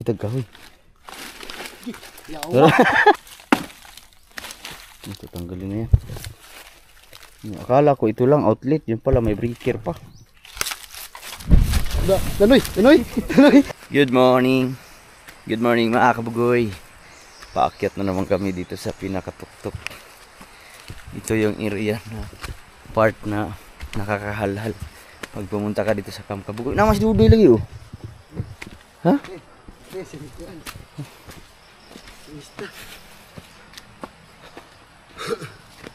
Itagkahoy. Yawa. Ito tanggalin na yan. Akala ko ito lang outlet, yun pala may breaker pa. Danoy. Good morning. Good morning mga kabugoy. Paakyat na naman kami dito sa pinakatuktok. Ito yung area na part na nakakahalhal pag pumunta ka dito sa Camp Kabugoy. Mas dudoy lagi oh. Ha?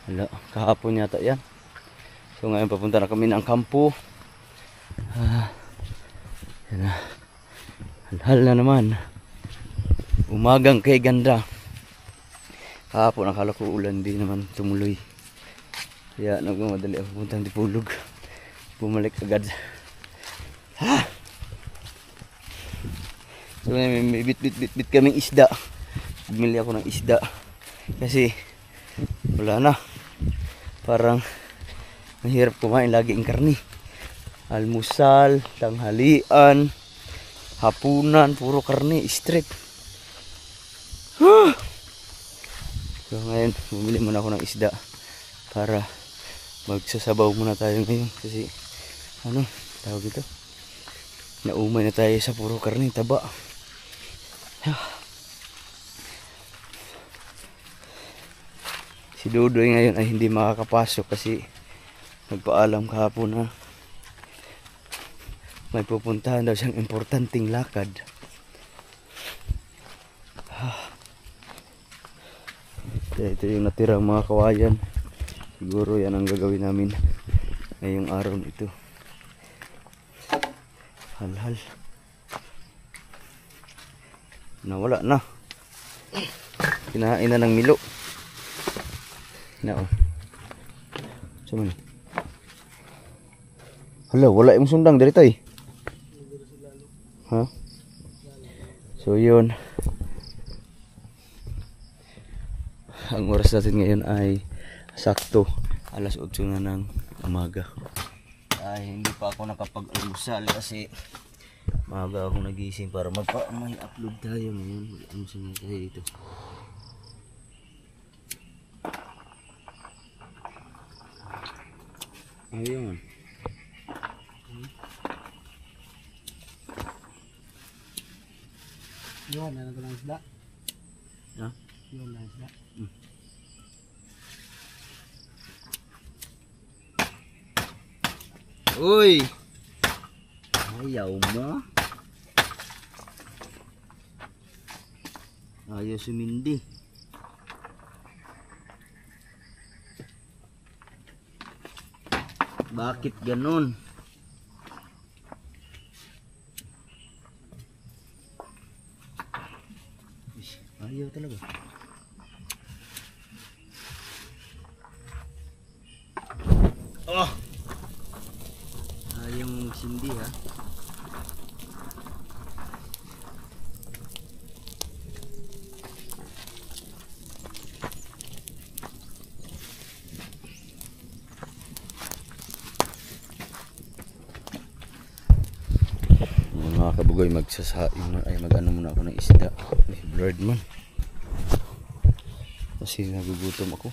Wala, kahapon yata yan. So ngayon papunta na kami ng kampo. Yan na. Halhal na naman. Umagang kay ganda. Kahapon nakala ko ulan, din naman tumuloy. Kaya nagmamadali ako puntang Dipulog. Bumalik agad. So may bit kaming isda. Bumili ako ng isda. Kasi wala na. Parang mahirap kumain lagi ang karni. Almusal, tanghalian, hapunan, puro karni, straight. So ngayon, bumili muna ako ng isda para magsasabaw muna tayo ngayon. Kasi ano, tawag ito, naumay na tayo sa puro karni, taba. Si Dudoy ngayon ay hindi makakapasok kasi nagpaalam kahapon na may pupuntahan daw siyang importanteng lakad. Ito yung natirang mga kawayan. Siguro yan ang gagawin namin ngayong araw nito. Halhal. Nawala na. Kinain na ng milo. Oh. Sama ni. Hala, wala yung sundang dari tay. Ha? So yun. Ang oras natin ngayon ay sakto alas 8 na ng umaga. Ay hindi pa ako nakapag-almusal kasi maaga ako nagising para may upload tayo ngayon. Ano sa mga tayo dito? Ayun. Yun, ano ko lang isda? Ha? Yun lang isda. Uy! Ayaw mo? Ayaw sumindi. Bakit ganun? Ayaw talaga. Oh! Ayaw mong magsindi ha. Mga kabugoy, mag-ano muna ako ng isda. Blurred man kasi nagugutom ako.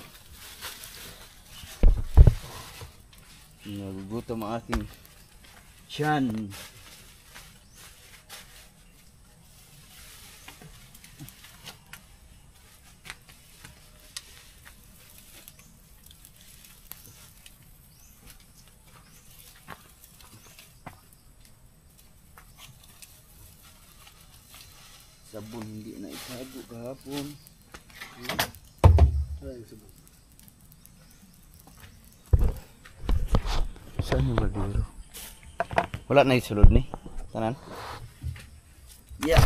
Nagugutom ang aking tiyan. Sabon hindi na itago kahapon. Saan yung baldero? Wala na yung sulod ni tanan. Yeah.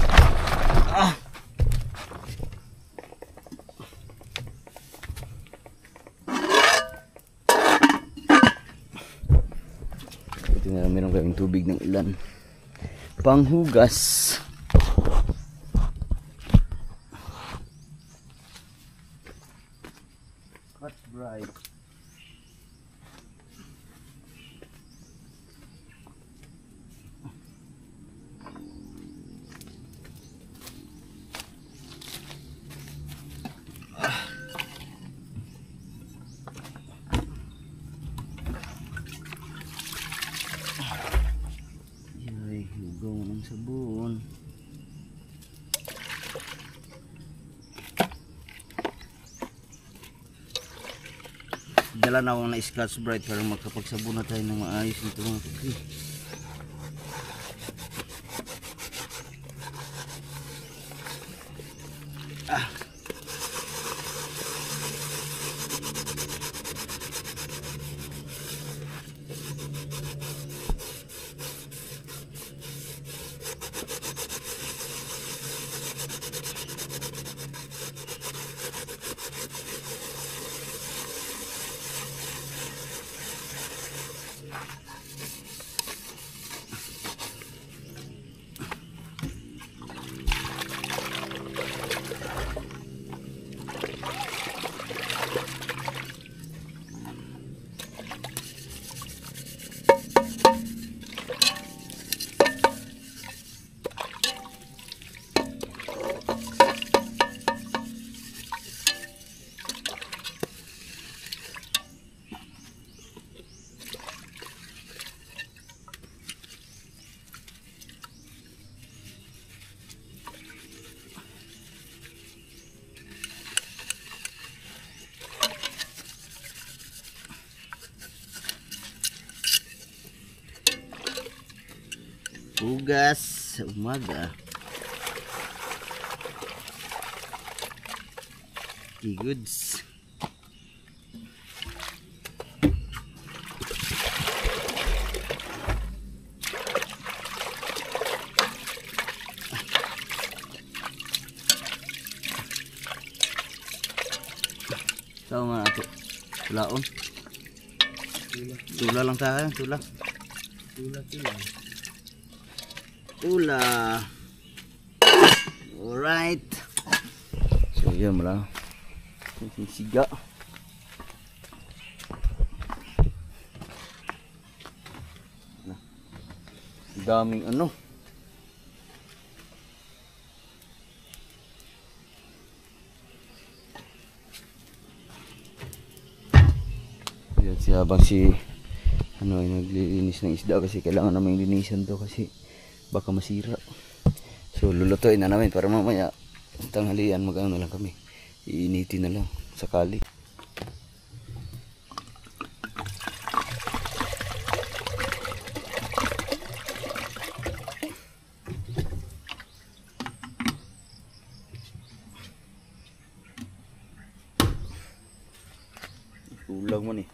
Ito na lang, meron kaming tubig ng ulan. Panghugas. Right. dinala na ako na Scotch Brite para magkapagsabon na tayo ng maayos nito mga kapatid. Hugas sa umaga. Goods. Tao nga ato. Tulaon. Tula lang tayo. Tula. Tula. Alright. So yan mo lang. Siga. Daming ano. Yan si habang si ano ay naglilinis ng isda kasi kailangan namin linisan to kasi baka masira. So lulutuin na namin para mamaya tanghalian mag-ano na lang kami. Iinitin na lang sakali. Kulang mo ni.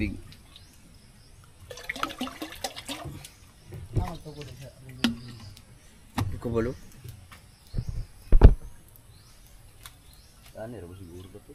Big. Iko balo? Ano ra siguro ba to?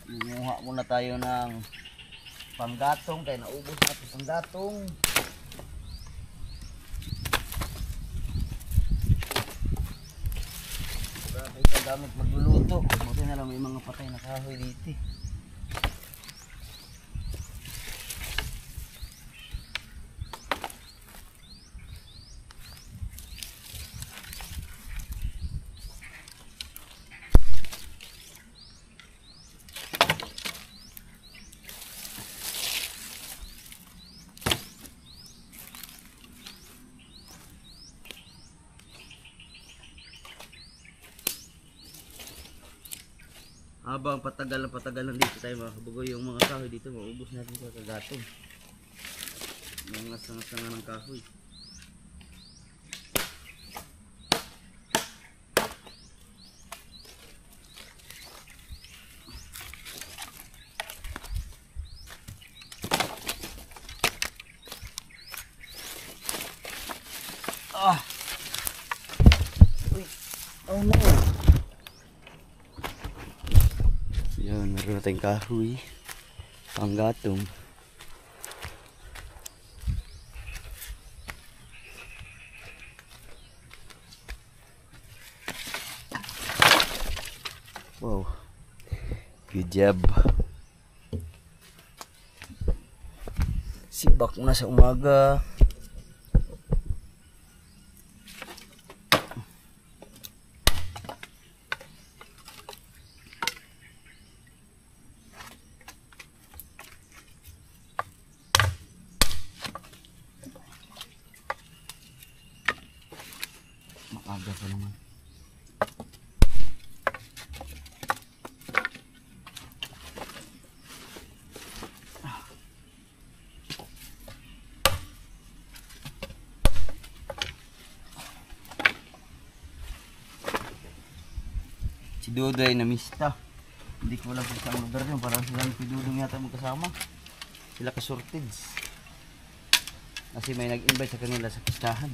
Kumuha muna tayo ng panggatong kaya naubos natin panggatong. Grabe ka gamit magluluto. Buti na lang may mga patay na kahoy dito. Habang patagal dito tayo mga kabugoy, yung mga kahoy dito maubos natin sa kagatong. Mga sanga-sanga ng kahoy. Uy. Oh no. Yan, meron na tayong kahoy, panggatong. Wow, good job. Bak muna sa umaga. Maaga pa naman. Si Dudoy na mista. Hindi ko alam kung saan lugar yun. Parang silang si Dudong yata magkasama. Sila ka-sortids. Kasi may nag-invite sa kanila sa pistahan.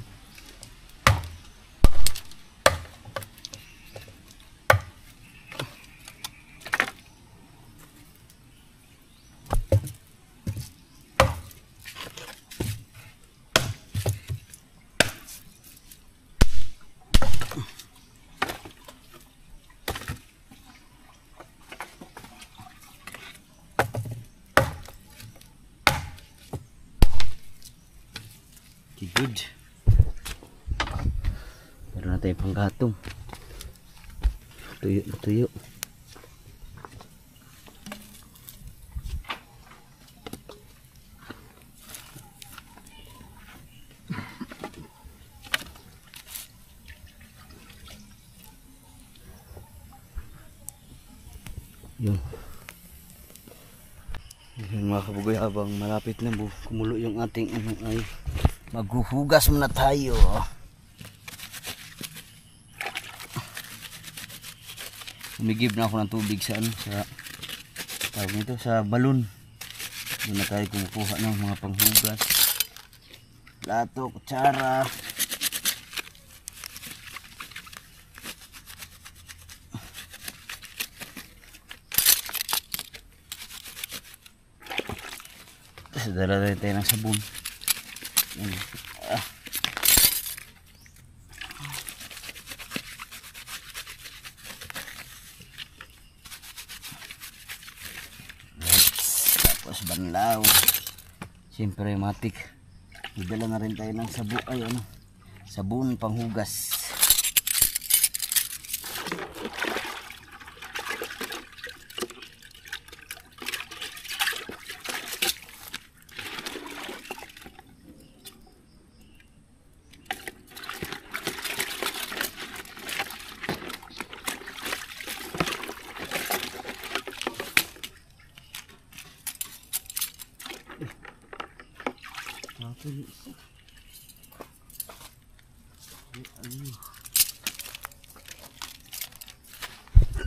Good. Meron na tayong panggatong. Tuyo na tuyo. Yun. Yun mga kabugoy, habang malapit na kumulo yung ating ay maghuhugas muna tayo. Umigib na ako ng tubig sa tawag nito, sa balon. Doon na tayo kumukuha ng mga panghugas. Plato, kutsara. Tapos dala tayo ng sabon. Tapos banlaw. Siyempre matik. Idala na rin tayo ng sabon panghugas.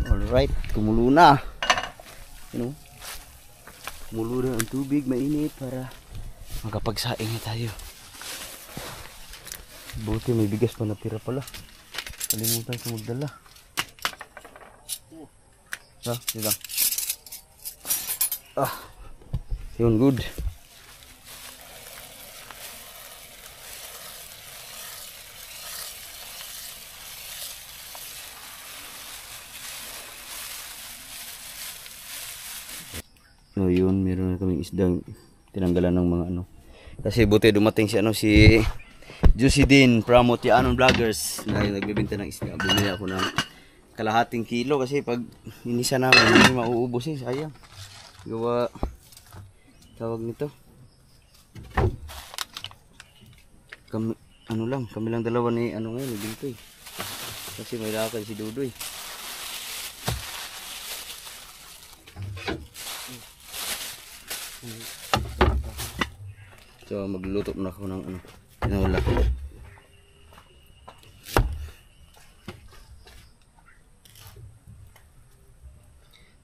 Alright, kumulo na. Kumulo na ang tubig, mainit para makapagsaing na tayo. Buti may bigas pa natira pala. Kalimutan ko magdala. Dito. Yun, good. So yun, meron na kaming isdang tinanggalan ng mga Kasi buti dumating si Juicy Dean from Motianon Vloggers na nagbebenta ng isda. Bumili ako ng kalahating kilo kasi pag inisa namin hindi mauubos sayang. Gawa tawag nito. Kami lang dalawa ni ngayon, nagbinto eh. Kasi may lakad si Dudoy. So magluluto na ako ng tinola.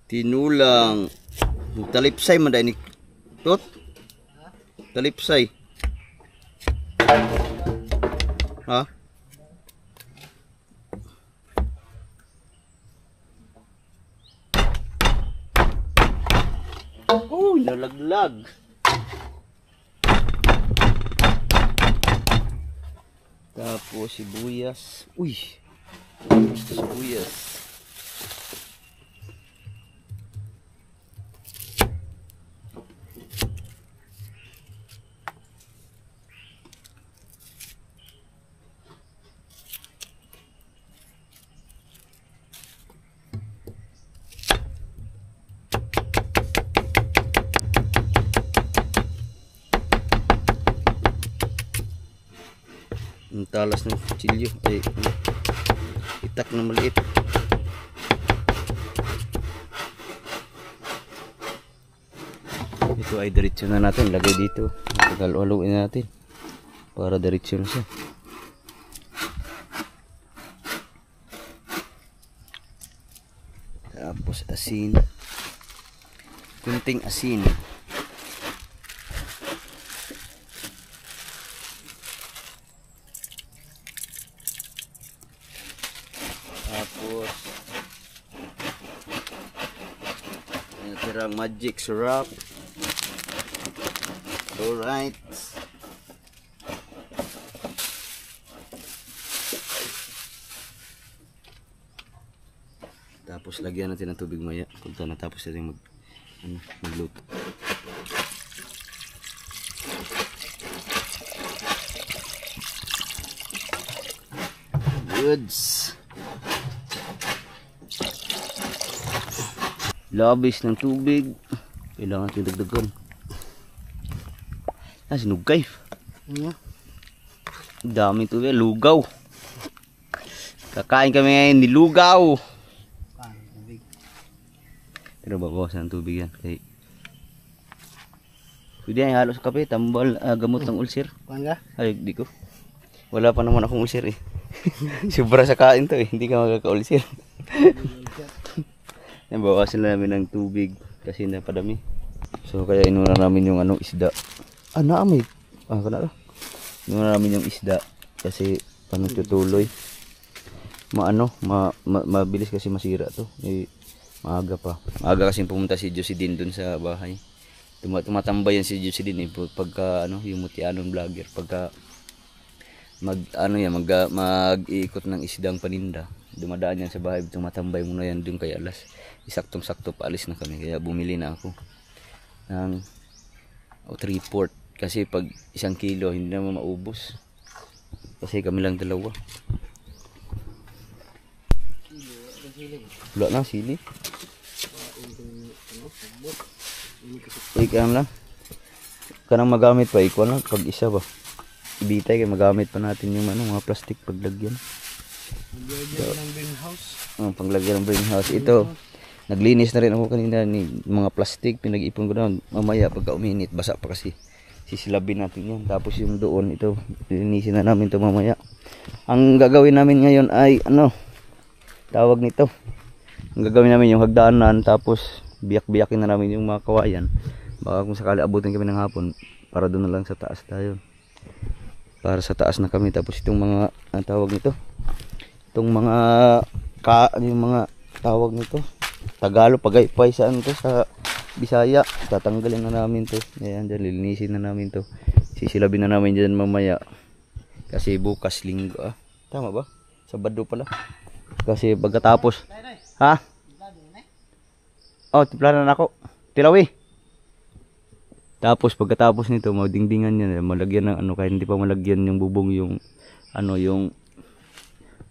Tinulang talipsay man dai ni tot. Talipsay. Ha? Nalaglag. Tapos sibuyas. Uy. Sibuyas. talas ng kutsilyo ay itak na maliit. Ito ay diretso na natin, lagay dito. Haluin natin para diretso na siya. Tapos asin, kunting asin. Tapos tirang magic syrup. Alright. Tapos lagyan natin ng tubig maya pagka natapos natin magluto. Goods. Labis ng tubig. Kailangan natin dagdagan. Sinugay. Dami tubig. Lugaw. Kakain kami ngayon ni lugaw. Pero babawasan ang tubig yan. Kaya pwede yan halo sa kape. Tambal, gamot ng ulcer. Kuhan ka? Ay, di ko. Wala pa naman akong ulcer eh. Sobra sa kain to eh. Hindi ka magkaka-ulcer. Bawasan na namin ng tubig kasi napadami. So kaya inuna namin yung isda. Naamay. Kana. Inuna namin yung isda kasi panututuloy. Mabilis kasi masira to. Maaga pa. Maaga kasi pumunta si Jocelyn dun sa bahay. Tumatambay yan si Jocelyn pagka yung Mutianon vlogger pagka mag-iikot ng isdang paninda. Dumadaan yan sa bahay, tumatambay muna yan dun kay alas. Isaktong-sakto paalis na kami kaya bumili na ako ng 3/4 kasi pag 1 kilo hindi naman maubos. Kasi kami lang dalawa. Wala na sili. Ikan lang. Kanang magamit pa ikuan lang pag isa ba. Ibitay kay magamit pa natin yung mga plastic paglagyan. Paglagyan ng greenhouse. Paglagyan ng greenhouse. Ito, naglinis na rin ako kanina ni mga plastic, pinag-ipon ko na mamaya pagka uminit, basa pa kasi. Sisilabin natin yan. Tapos yung doon, ito, linisin na namin ito mamaya. Ang gagawin namin ngayon ay tawag nito. Ang gagawin namin yung hagdanan, tapos biyak-biyakin na namin yung mga kawayan. Baka kung sakali abutin kami ng hapon, para doon na lang sa taas tayo. Para sa taas na kami. Tapos itong mga, tawag nito, itong mga yung mga tawag nito, Tagalog, pagaypay sa sa Bisaya, tatanggalin na namin to. Ayan, dyan, lilinisin na namin to. Sisilabin na namin dyan mamaya. Kasi bukas linggo, tama ba? Sabado pala. Kasi pagkatapos, timplanan ako. Tilawi. Tapos pagkatapos nito, madingdingan yan, malagyan ng kahit hindi pa malagyan yung bubong yung yung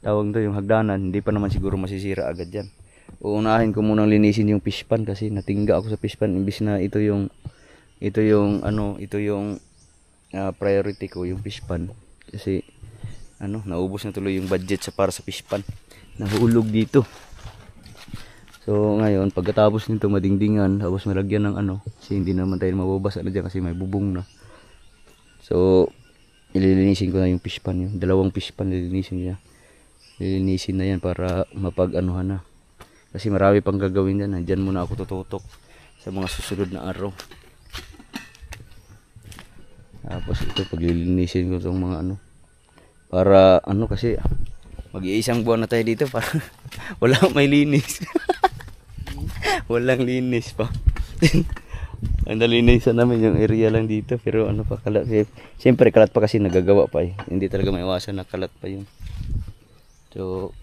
tawag to, yung hagdanan, hindi pa naman siguro masisira agad yan. Uunahin ko munang linisin yung fish pan kasi natingga ako sa fish pan imbis na ito yung priority ko, yung fish pan. Kasi naubos na tuloy yung budget para sa fish pan. Nahulog dito. So ngayon pagkatapos nito madingdingan, tapos malagyan ng kasi hindi naman tayo mababasa na dyan kasi may bubong na. So ililinisin ko na yung fish pan, yung dalawang fish pan lilinisin na yan para mapag-anuhan na. Kasi marami pang gagawin dyan. Nandyan muna ako tututok sa mga susunod na araw. Tapos ito paglilinisin ko itong mga para kasi mag-iisang buwan na tayo dito para walang may linis. Walang linis pa. Ang nalinisan namin yung area lang dito pero kalat. Siyempre kalat pa kasi nagagawa pa Hindi talaga maiwasan na kalat pa yun. So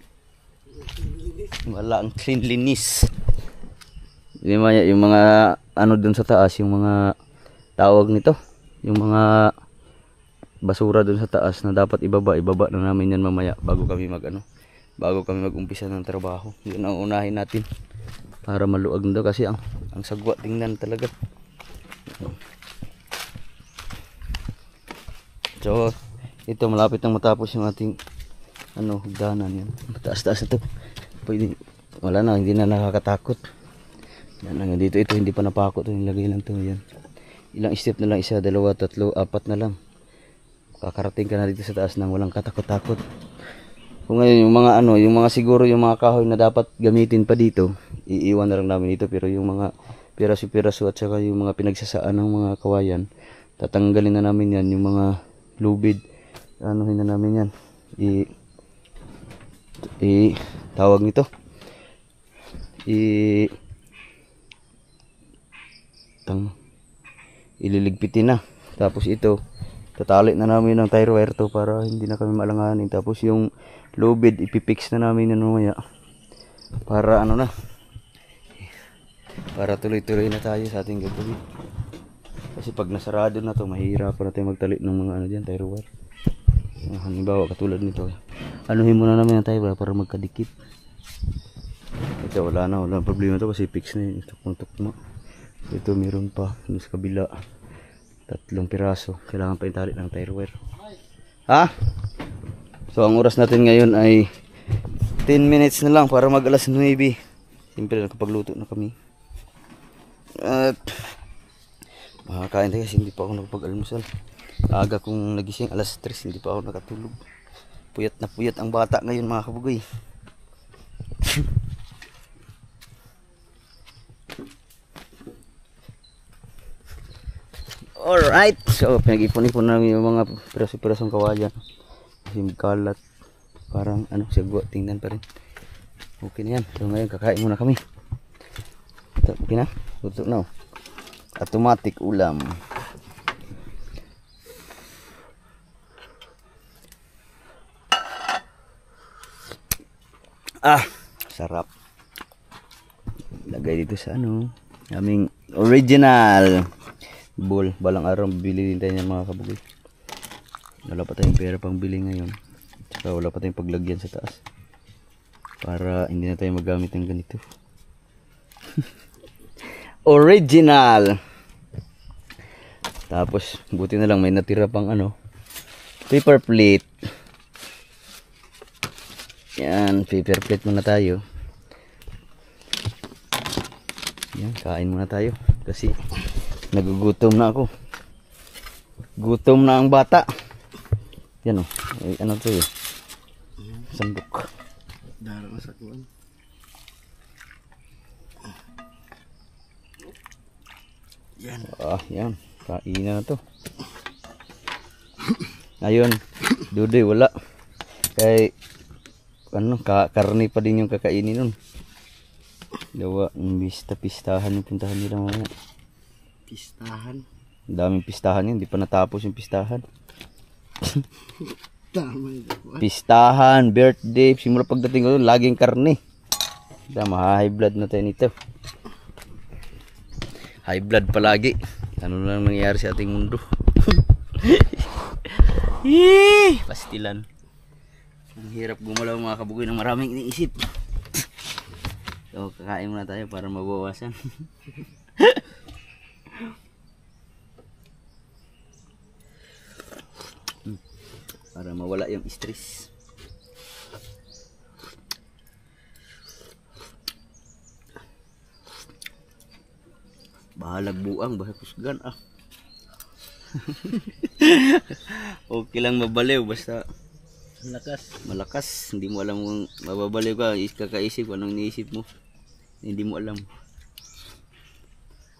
wala ang cleanliness. Yung mga dun sa taas, yung mga tawag nito, yung mga basura dun sa taas na dapat ibaba na namin yan mamaya bago kami mag-umpisa ng trabaho. Yun ang unahin natin para maluag na daw kasi ang sagwa tingnan talaga. So Ito malapit nang matapos yung ating ano, hagdanan yan. Mataas-taas na to. Pwede, wala na, hindi na nakakatakot. Yan lang, dito ito hindi pa napako to, nilagay lang to yan. Ilang step na lang, 1, 2, 3, 4 na lang. Kakarating ka na dito sa taas nang walang katakot-takot. Kung ngayon yung mga ano, yung mga siguro yung mga kahoy na dapat gamitin pa dito, iiwan na lang namin dito, pero yung mga piraso-piraso at saka yung mga pinagsasaan ng mga kawayan, tatanggalin na namin yan, yung mga lubid, anuhin na namin yan. Tawag nito. Ililigpitin na. Tapos ito, tatali na namin ng tire wire to para hindi na kami malanganin. Tapos yung lubid, ipipix na namin yan mamaya. Para ano na. Para tuloy-tuloy na tayo sa ating gagawin. Kasi pag nasarado na to, mahirap na tayo magtali ng mga ano dyan, tire wire. Halimbawa, katulad nito. Anuhin muna namin ang tire wire para magkadikit. Ito, walang problema to kasi fix na yun. Tukmo. Ito, meron pa. Doon sa kabila. 3 piraso. Kailangan pa itali ng tire wire. Ha? So, ang oras natin ngayon ay 10 minutes na lang para mag alas 9. Siyempre, nakapagluto na kami. At makakain tayo kasi hindi pa ako nakapag-almusal. Aga kong nagising, alas 3, hindi pa ako nakatulog. Puyat na puyat ang bata ngayon, mga kabugoy. Alright, so pinag-ipon-ipon namin yung mga piraso-pirasong kawayan. Kasi kalat, parang ano, sigwa, tingnan pa rin. Okay na yan, so ngayon kakain muna kami. Okay na, luto na. Automatic ulam. Sarap. Lagay dito sa ano, aming original bowl. Balang araw bibili din tayo ng mga kabugoy. Wala pa tayong pera pang bili ngayon. Saka wala pa tayong paglagyan sa taas. Para hindi na tayo magamit ng ganito. Original. Tapos buti na lang may natira pang ano, paper plate. Yan, paper plate muna tayo. Yan, kain muna tayo kasi nagugutom na ako. Gutom na ang bata. Yan oh. Ay, ano to eh? Sandok. Darang sa kuwan. Yan. Yan. Kain na to. Ayun. Dudoy wala. Kay ano, karne pa din yung kakainin nun. Dawa, pistahan yung puntahan nila mamaya. Pistahan. Ang daming pistahan yun, hindi pa natapos yung pistahan. Tama yun. Pistahan, birthday, simula pagdating ko doon, laging karne. High blood na tayo nito. High blood palagi. Ano lang nangyayari sa ating mundo. Pastilan. Ang hirap gumalaw mga kabugoy ng maraming iniisip. So, kakain muna tayo para mabawasan. Para mawala yung stress. Bahalag buang, bahay kusgan ah. Okay lang mabaliw basta malakas. Hindi mo alam kung mababaliw ka, kakaisip anong iniisip mo. Hindi mo alam.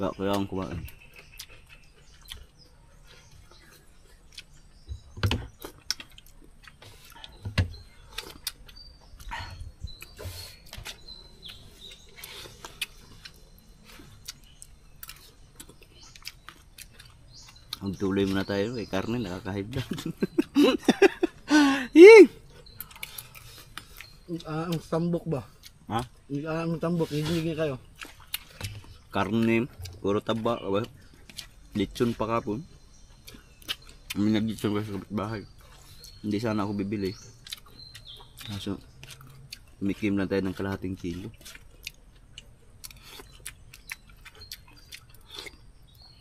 Kaya akong kumain. Magtuloy muna tayo kay karne, nakakahid lang. Ang tambok ba? Ha? Ang tambok, hindi kayo. Karne, puro taba, lechon pa kapon. May nag-lechon pa sa bahay. Hindi sana ako bibili. Kaso, umikim lang tayo ng kalahating kilo.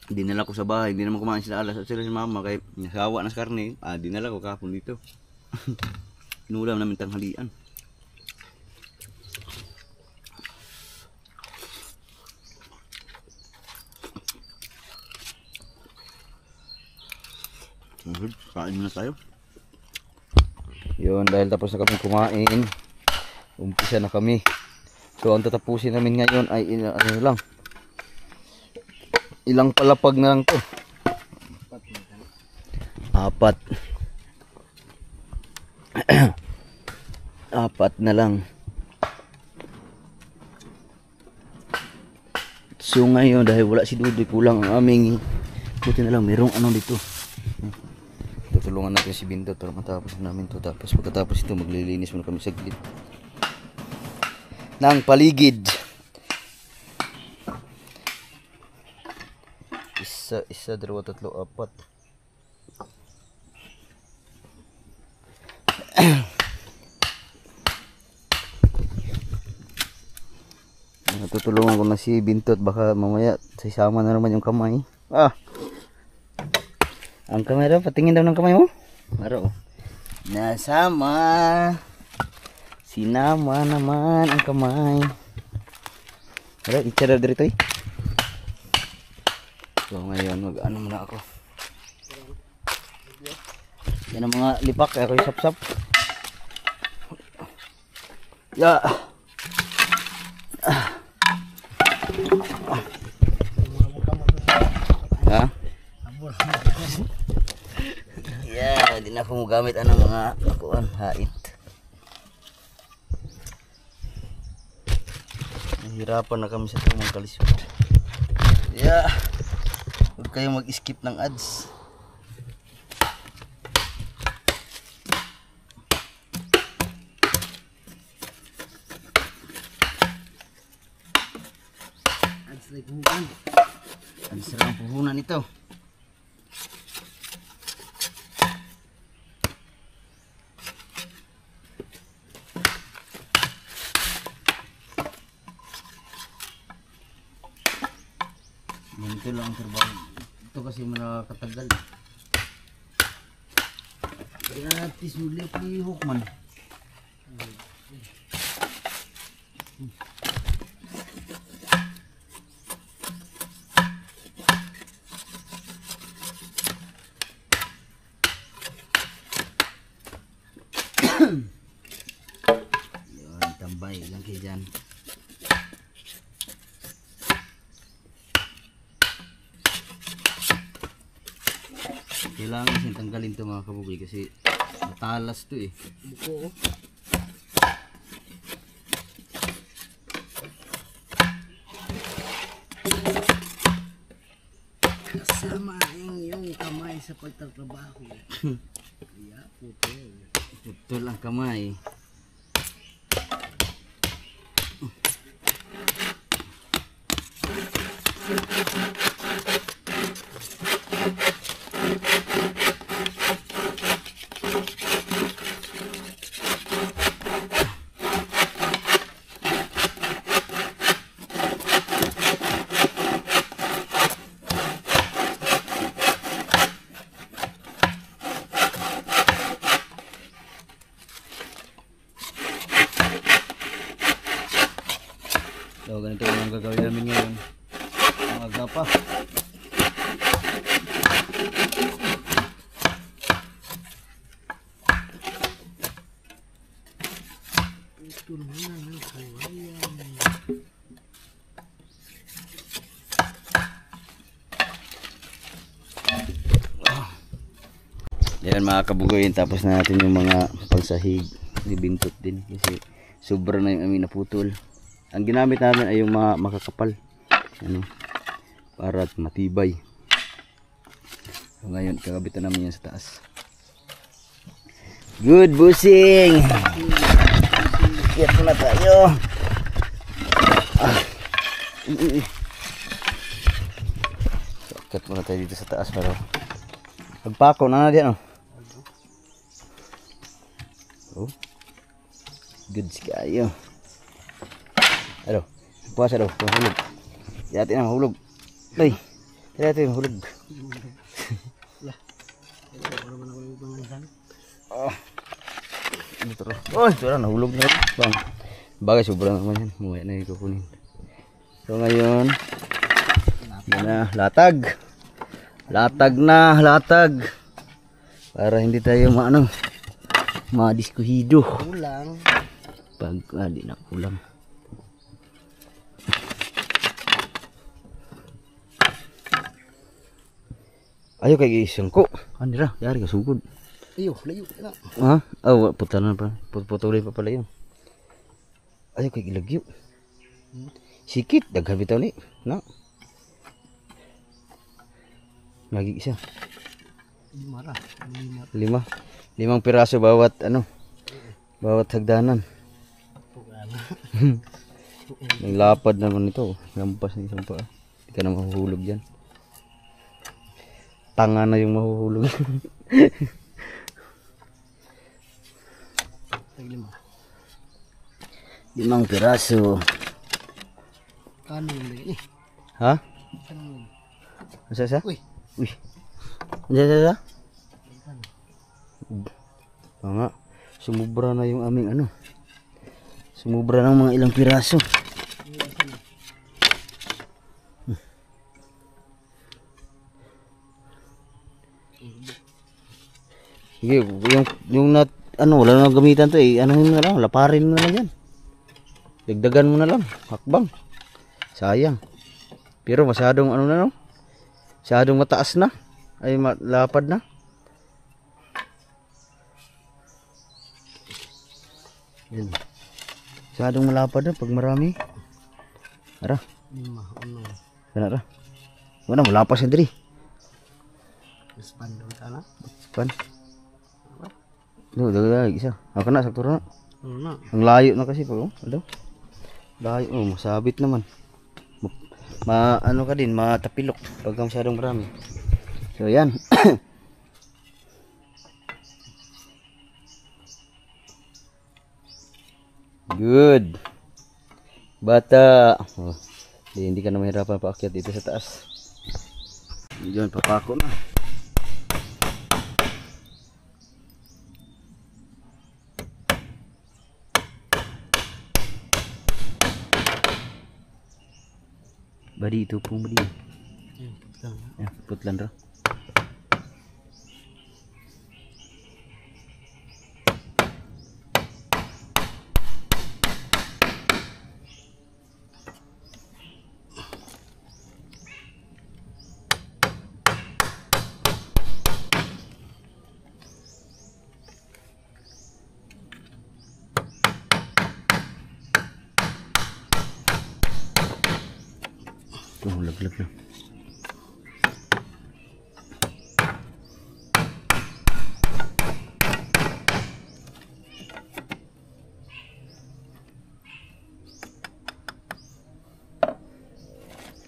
dinala ko sa bahay, hindi naman kumain sila alas at sila si mama kay nasawa na sa karne. Dinala ko kahapon dito. Inulam namin tanghalian. Kain na tayo. Yun, dahil tapos na kami kumain, umpisa na kami. So ang tatapusin namin ngayon ay ano lang, ilang palapag na lang to. 4. 4 na lang. So ngayon dahil wala si Dudoy, kulang ang aming, buti na lang merong ano dito. Tutulungan natin si Binto para matapos namin to. Tapos pagkatapos ito maglilinis muna kami saglit ng paligid. Isa, 2, 3, 4. Tutulungan ko na si Bintot, baka mamaya sisama na naman yung kamay. Ang kamay daw, patingin daw ng kamay mo. Maro. Nasama. Sinama naman ang kamay. Maro, itira dito eh. So ngayon, mag-ano muna ako. Yan ang mga lipak, kaya ako yung sap-sap. Ya. Ha? Yeah, hindi na ako magamit ang mga akuan, hait. Nahirapan na kami sa tumang kalisod. Yeah. Huwag kayong mag-skip ng ads. Ads like bukan. Ang sarang puhunan ito. Ganito lang ang trabaho. Ito kasi malakatagal. Kaya natin sulit-lihok man. Yun, tambay lang kayo dyan. Kailangan kasi tanggalin ito mga kabugoy kasi matalas ito eh. Buko. Kasama ang iyong kamay sa pagtatrabaho. Kaya putol. Putol ang kamay. So ganito lang ang gagawin namin ngayon. Ang aga pa. Ito na ang kawayan. Yan mga kabugoyin, tapos na natin yung mga pagsahig. Bintot din kasi sobra na yung amin na putol. Ang ginamit namin ay yung mga makakapal, ano, para matibay. So ngayon kakabitan namin yan sa taas. Good busing. Kiyat muna tayo. So kiyat muna tayo dito sa taas para pagpako na diyan oh. Oh. Good kayo. Aduh, puasa daw, hulog. Yati na mahulog. Ay, Tira ito yung hulog. Wala man ako yung pangansan. Ano ito rin? Oh, ito rin. Nahulog na rin. Bang. Bagay, sobrang naman yan. Muhay na yung kukunin. So ngayon, yan na, latag. Latag na, latag. Para hindi tayo madiskuhido. Kulang. Pag, di na kulang. Ayo kay isang ko. Anira, yari ka sugod. Ayo, layo na. Ha? Oh, puta na pa. Putulin pa pala yun. Ayo kay ilagyo. Sikit, daghan bitaw ni. No? Lagi isa. Lima. 5. 5 piraso bawat bawat hagdanan. May lapad naman ito. Lampas ng isang paa. Hindi ka na mahuhulog dyan. Tanga na yung mahuhulog. 5 piraso. Kano yung lagi ni? Ha? Kano yung? Asa? Uy. Uy. Asa? Nga. Sumubra na yung aming Sumubra ng mga ilang piraso. Sige, yung wala na gamitan to eh. Ano na lang, laparin mo na lang yan. Dagdagan mo na lang, hakbang. Sayang. Pero masyadong masyadong mataas na. Ay lapad na. Yan. Masyadong malapad na pag marami. Ara. 5. Kana ra. Wala malapas na diri. Span daw ka na? Span. Dagdag isa. Ako na sakto na. Ano na? Ang layo na kasi pag ano? Layo masabit naman. Ka din, matapilok pag masyadong marami. So yan. Good. Bata. Hindi ka na mahirapan paakyat dito sa taas. Diyan papako na. Badi itu pun badi. Ya, putlan ra. Laglag na.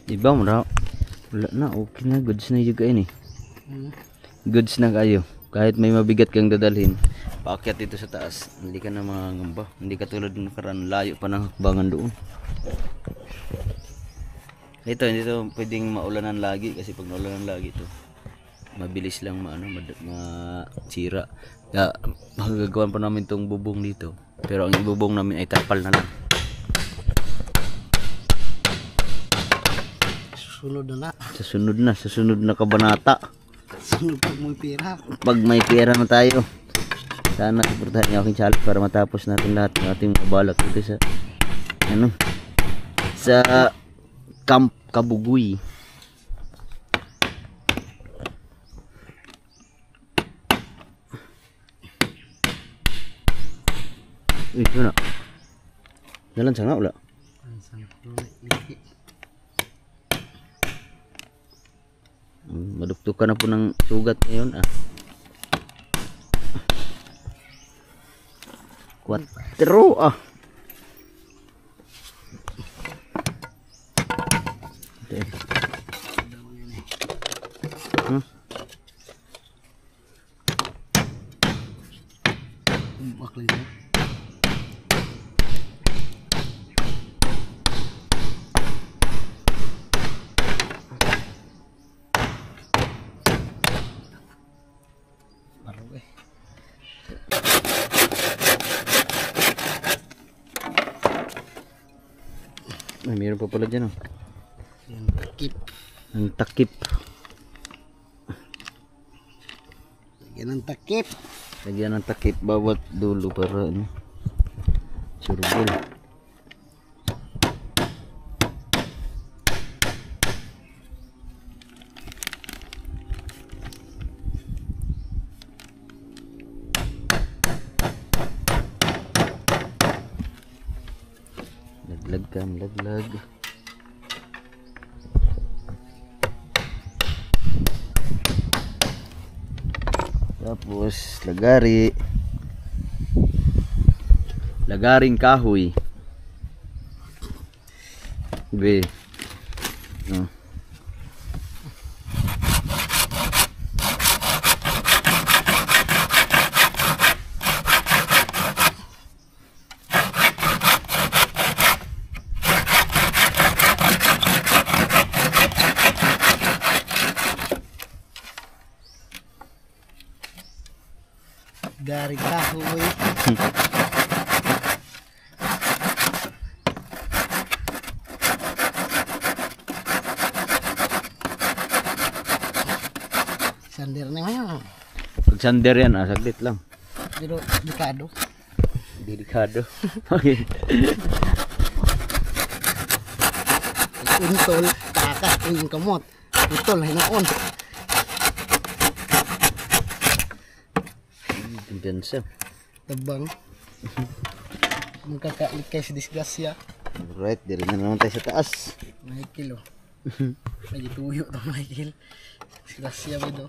Diba mo na? Wala na, okay na, goods na juga ini. Goods na kayo. Kahit may mabigat kang dadalhin, paakyat dito sa taas, hindi ka na mangangamba. Hindi ka tulad ng nakaraan, layo pa ng hakbangan doon. Ito, hindi ito pwedeng maulanan lagi kasi pag maulanan lagi ito, mabilis lang masira. Kaya magagawan pa namin itong bubong dito. Pero ang ibubong namin ay tapal na lang. Susunod na kabanata. Sunod pag may pera. Pag may pera na tayo. Sana suportahan niyo aking challenge para matapos natin lahat ng ating mabalak dito sa sa Camp Kabuguy. Uy, yun na. Dalan sa nga, wala. Maduktukan na po ng sugat ngayon. 4. Ay, meron pa pala dyan, oh. Yan, takip. Ang takip. Lagyan ng takip. Lagyan ng takip bawat dulo para ano, surbol. Laglag ka, laglag. Tapos lagari. Lagaring kahoy. Be. Oh. Garing kahoy. Sander na ngayon. Pag sander yan, saglit lang. Pero delikado. Delikado. Okay. Untol, takas, yung kamot. Utol, hinoon. Kumpiyansa. Tabang. Magkakalik kayo sa disgrasya. Alright, diri na naman tayo sa taas. Michael, oh. May tuyo to, Michael. Disgrasya ba ito?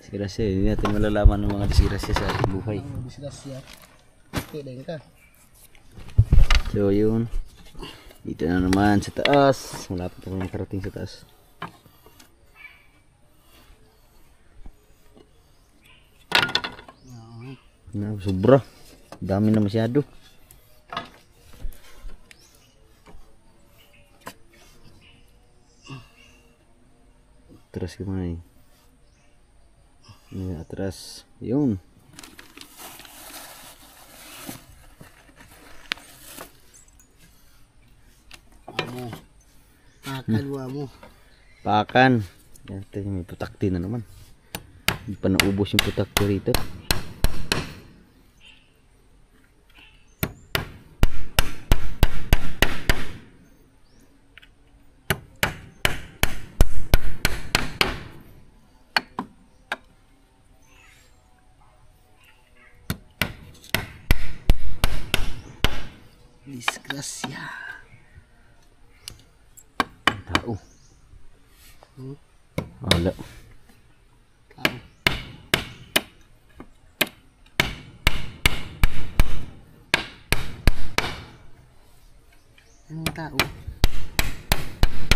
Disgrasya, hindi natin malalaman ng mga disgrasya sa ating buhay. Disgrasya. Okay, dahil ka. So yun, dito na naman sa taas. Malapit na makarating sa taas. Na, sobra. Dami na masyado. Atras gimana nih? Ini atras. Yun. Amo. Pakalwa mo. Pakan. Ya, ito may putakti na naman. Hindi pa naubos yung putakti rito. Disgrasya. Tao. Wala. Tao. Anong tao?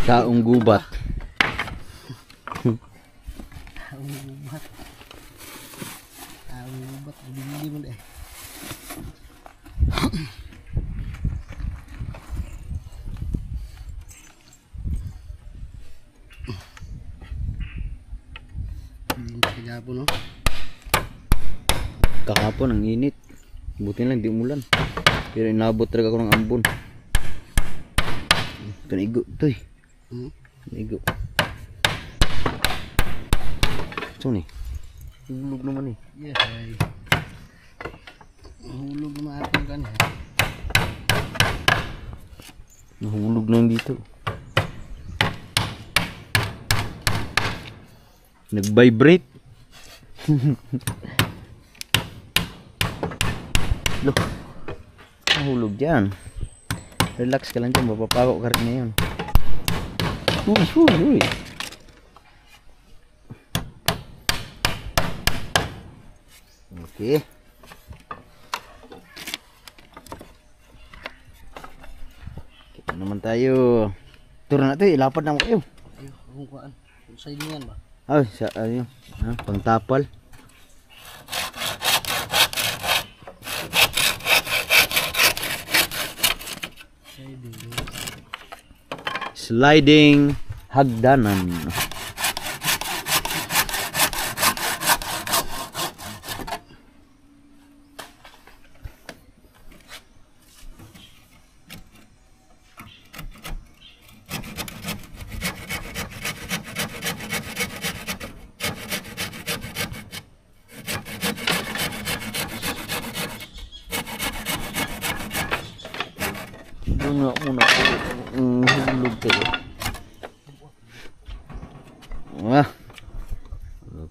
Taong gubat. Taong gubat. Taong gubat. Hindi mo deh. Kahapon, no? Kahapon ang init. Buti lang di umulan. Pero inabot talaga ako ng ambon. Kanigo to eh. Kanigo. So ni. Hulog naman eh. Yeah, ay. Hulog naman ating kan. Nahulog na dito. Nag-vibrate. Loh. Nahulog dyan. Relax ka lang dyan. Mapapako ka rin na yun. Uy. Okay. Kita naman tayo. Turo na ito. Ilapad naman kayo. Ayun, ang kuan. Sa ilingan ba? Ay, sa ano? Pangtapal. Sliding hagdanan. Muna. Hulog kayo. Ah.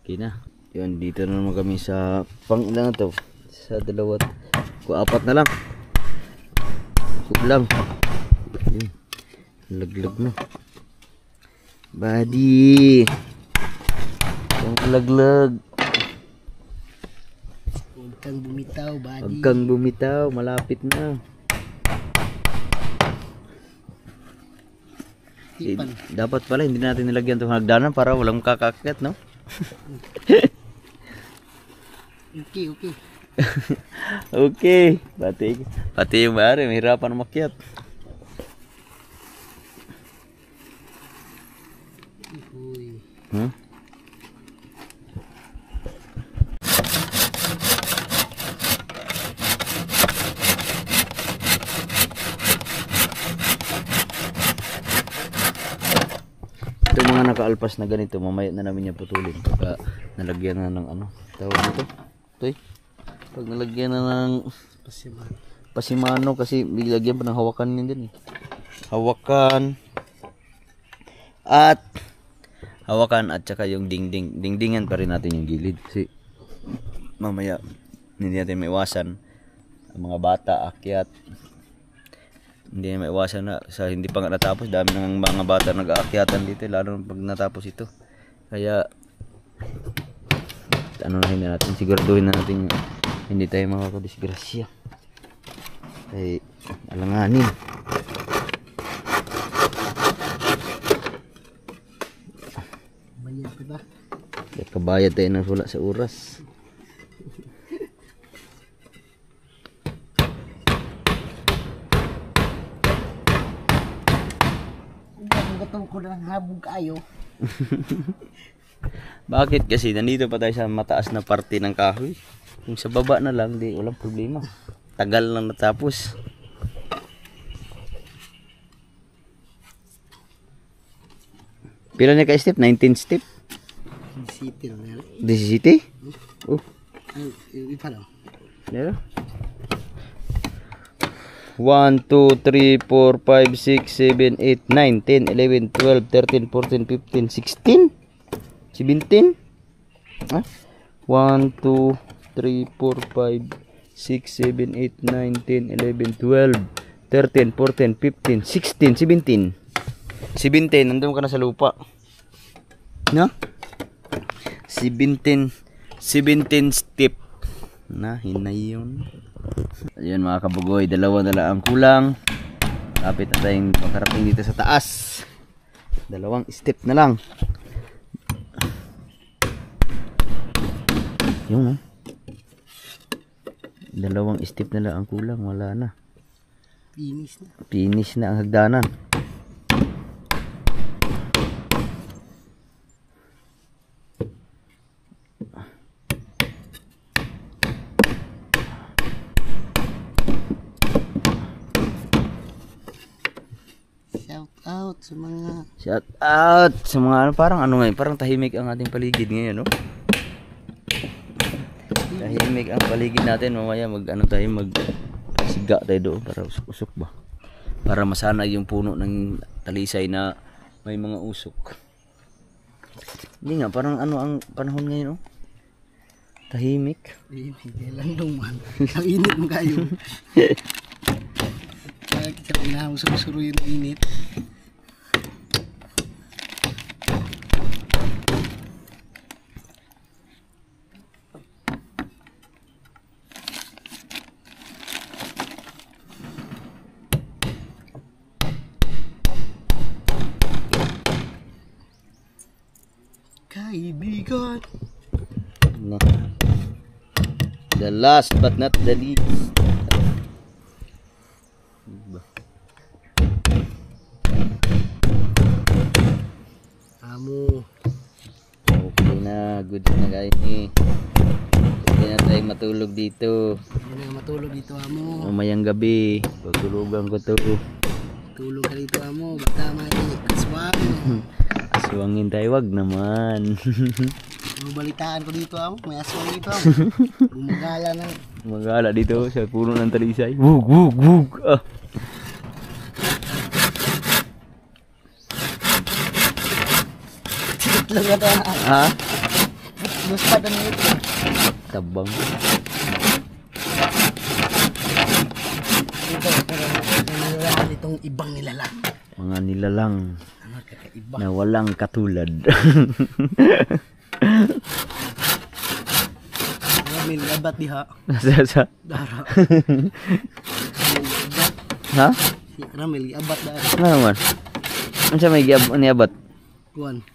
Okay na. Yun, dito na naman kami sa pang ilan na to? Sa dalawa. Apat na lang. Lang. Yun. Laglag na. Buddy. Ang laglag. Huwag kang bumitaw, buddy. Huwag kang bumitaw. Malapit na. Dapat pala hindi natin nilagyan itong hagdanan para walang kakakyat, no? Okay. Okay. Pati yung bari, mahirapan umakyat. Hmm? Ito mga nakaalpas na ganito, mamaya na namin yung putulin. Pagka nalagyan na ng ano, tawag dito. Ito pag nalagyan na ng pasimano kasi bilagyan pa ng hawakan yun din eh. Hawakan at saka yung dingdingan pa rin natin yung gilid kasi mamaya hindi natin maiwasan ang mga bata akyat, hindi na maiwasan na sa hindi pa nga natapos, dami ng mga bata nag-aakyatan dito lalo pag natapos ito, kaya hindi natin, siguraduhin na natin hindi tayo makakadisgrasya ay alanganin. Kabayad tayo ng sula sa oras. Gatong ko ng habog kayo. Bakit kasi nandito pa tayo sa mataas na parte ng kahoy. Kung sa baba na lang, di walang problema. Tagal lang natapos. Pila niya ka step? 19 step? City lang yan. This is city? Oh. Ipa lang. Meron? 1, 2, 3, 4, 5, 6, 7, 8, 9, 10, 11, 12, 13, 14, 15, 16, 17. Ah? 1, 2, 3, 4, 5, 6, 7, 8, 9, 10, 11, 12, 13, 14, 15, 16, 17. 17, nandun ka na sa lupa. No? 17 step na hinay yun. Ayun mga kabugoy, dalawa na lang ang kulang. Kapit na tayong makarating dito sa taas. 2 step na lang. Yung 2 step na lang ang kulang, wala na. Finish na ang hagdanan. Shout out sa mga ano, parang ano ngayon, parang tahimik ang ating paligid ngayon, no? Tahimik ang paligid natin, mamaya magsiga tayo doon para usok ba? Para masana yung puno ng talisay na may mga usok. Hindi nga, parang ano ang panahon ngayon, no? Tahimik. Hindi lang dong man. Ang init mo kayo. Kaya kita pinahusok-suro yung init. Kaibigan. No. The last but not the least. Amo. Okay na, good na guys ni. Hindi na tayo matulog dito. Hindi na matulog dito, amo. Mamayang gabi, pagtulugan ko to. Tulog ka dito, amo. Basta may aswang. Aswangin tayo, wag naman. Balitaan ko dito, amo. May aswang dito, amo. Gumagala na. Gumagala dito sa puno ng talisay. Wug, wug, wug. Ah. itlog na to. Ha? Gusto na ito. Tabang. Ito, pero nangyayari itong ibang nilalang. Mga nilalang Ano, kakaiba. na walang katulad. Ramil, abat diha. Sa Dara. ha? Ramil, abat dara. Ano naman? Ano siya may niabat? Kuan.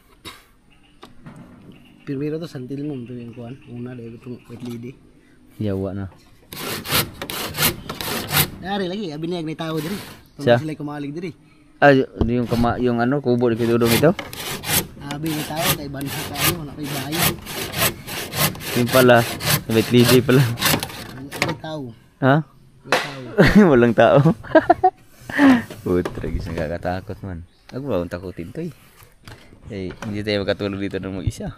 Primero to santil mo ito yung kuan. Una dahil itong white lady. Yawa na. Dari lagi, abinayag na tao diri. Siya? Kung sila kumalig diri. Ah, yung ano, kubo ni Kidudong ito? Abi na tao, kay bansa ka ano, wala kay bayan. Yung pala, wait, DJ pala. May tao. Ha? May tao. Walang tao. Putra, gisang kakatakot man. Ako ba akong takutin to eh. Eh, hindi tayo makatulog dito ng mag-isa.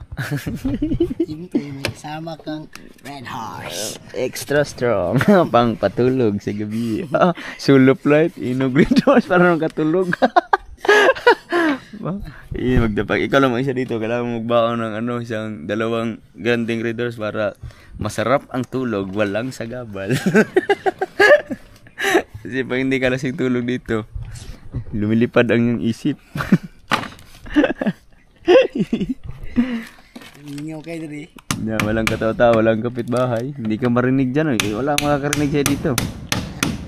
Siyempre, may kasama kang red horse. Extra strong. Pang patulog sa gabi. Sulop light, inog red horse para nang katulog. Magdapag. Ikaw lang isa dito. Kailangan mo magbaon ng isang dalawang ganding red horse para masarap ang tulog, walang sagabal. Kasi pag hindi ka lasing tulog dito, lumilipad ang iyong isip. Ingaw kayo diri. Walang katawa-tawa, walang kapitbahay. Hindi ka marinig dyan. Wala makakarinig siya dito.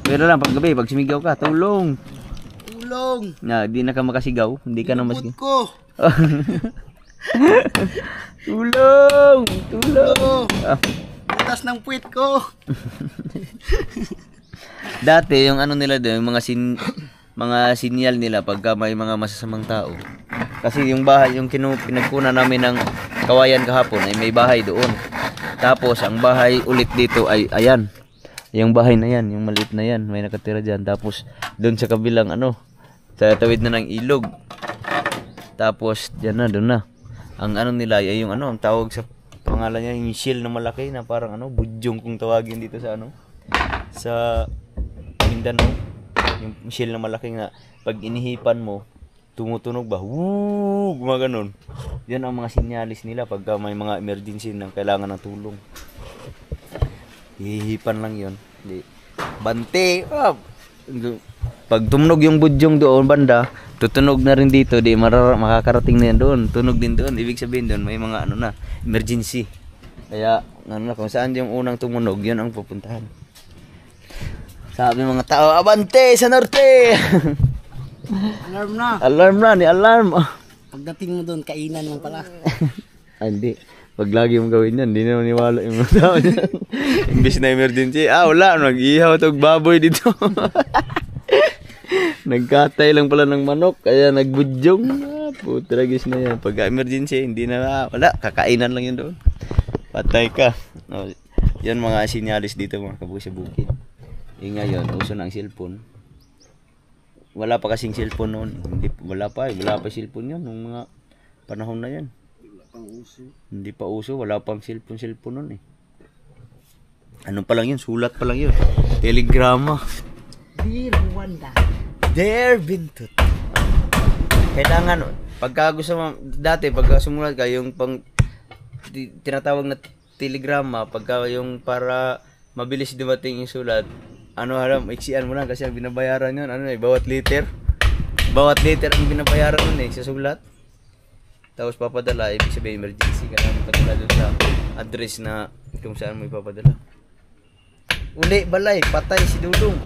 Pero lang, pag gabi, pag sumigaw ka, tulong. Tulong! Di na ka makasigaw. Hindi ka na Inubot ko! Tulong! Tulong! Butas ng puwit ko! Dati, yung nila doon, yung mga sinyal nila pagka may mga masasamang tao. Kasi yung bahay, yung pinagkunan namin ng kawayan kahapon ay may bahay doon. Tapos ang bahay ulit dito ay ayan. Yung bahay na yan, yung maliit na yan, may nakatira dyan. Tapos doon sa kabilang sa tawid na ng ilog. Tapos dyan na, doon na. Ang nila ay yung ang tawag sa pangalan niya, yung shield na malaki na parang budyong kung tawagin dito sa sa Mindanao. Yung shield na malaki na pag inihipan mo, tumutunog ba? Woo! Gumaganon. Yan ang mga sinyalis nila pagka may mga emergency na kailangan ng tulong. Hihipan lang yon. Bante! Pag tumunog yung budyong doon banda, tutunog na rin dito. Makakarating na yan doon. Tunog din doon. Ibig sabihin doon, may mga emergency. Kaya, kung saan yung unang tumunog, yun ang pupuntahan. Sabi mga tao, abante sa norte! Alarm na! Alarm na, ni alarm! Pagdating mo doon, kainan mo pala. Hindi. Pag lagi mong gawin yan, hindi na maniwala yung mga tao dyan. Imbis na emergency, wala, nag-ihaw itong baboy dito. Nagkatay lang pala ng manok, kaya nagbudyong. Putragis na yan. Pag emergency, hindi na, wala, kakainan lang yun doon. Patay ka. Yan mga sinyalis dito mga kabuhay sa bukid. Ngayon, uso na ang cellphone. Wala pa kasing cellphone noon. Wala pa cellphone yun nung mga panahon na yan. Hindi pa uso, wala pang cellphone noon eh. Ano pa lang yun? Sulat pa lang yun. Telegrama. Dear Wanda. Dear Bintut. Kailangan, pagka gusto mo, dati pagka sumulat ka, yung tinatawag na telegrama, pagka yung para mabilis dumating yung sulat, iksian mo lang kasi ang binabayaran yun, bawat liter ang binabayaran nun sa sulat. Tapos papadala, ibig sabihin emergency, kailangan padala doon sa address na kung saan mo ipapadala. Uli, balay, patay si Dudong.